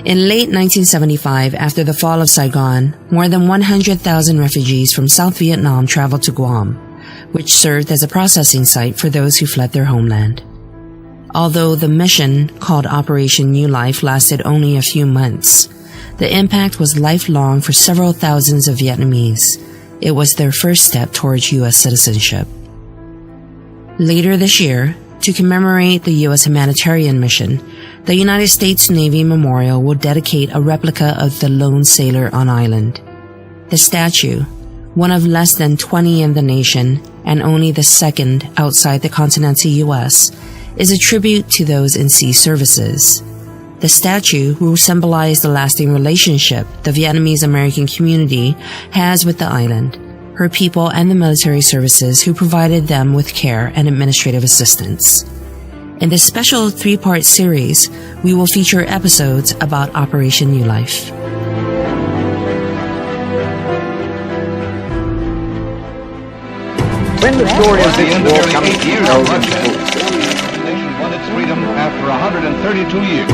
In late 1975, after the fall of Saigon, more than 100,000 refugees from South Vietnam traveled to Guam, which served as a processing site for those who fled their homeland. Although the mission, called Operation New Life, lasted only a few months, the impact was lifelong for several thousands of Vietnamese. It was their first step towards U.S. citizenship. Later this year, to commemorate the U.S. humanitarian mission, the United States Navy Memorial will dedicate a replica of the lone sailor on island. The statue, one of less than 20 in the nation and only the second outside the continental U.S., is a tribute to those in sea services. The statue will symbolize the lasting relationship the Vietnamese-American community has with the island, her people, and the military services who provided them with care and administrative assistance. In this special 3-part series, we will feature episodes about Operation New Life. When the story of this war comes to know won its freedom after 132 years.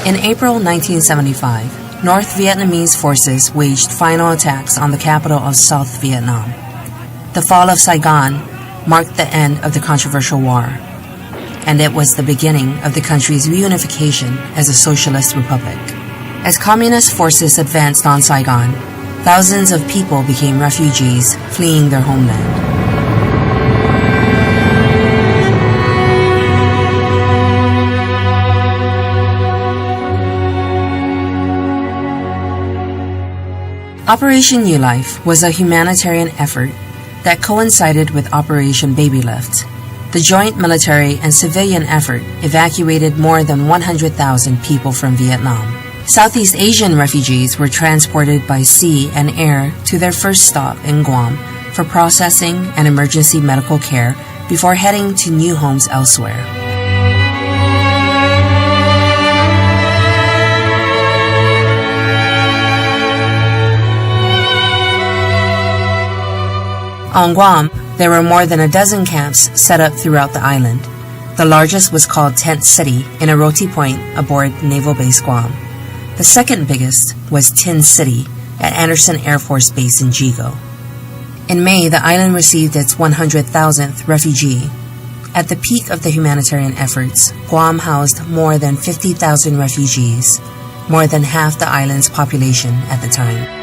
In April 1975, North Vietnamese forces waged final attacks on the capital of South Vietnam. The fall of Saigon marked the end of the controversial war, and it was the beginning of the country's reunification as a socialist republic. As communist forces advanced on Saigon, thousands of people became refugees fleeing their homeland. Operation New Life was a humanitarian effort that coincided with Operation Baby Lift. The joint military and civilian effort evacuated more than 100,000 people from Vietnam. Southeast Asian refugees were transported by sea and air to their first stop in Guam for processing and emergency medical care before heading to new homes elsewhere. On Guam, there were more than a dozen camps set up throughout the island. The largest was called Tent City in a Roti Point aboard Naval Base Guam. The second biggest was Tin City at Andersen Air Force Base in Jigo. In May, the island received its 100,000th refugee. At the peak of the humanitarian efforts, Guam housed more than 50,000 refugees, more than half the island's population at the time.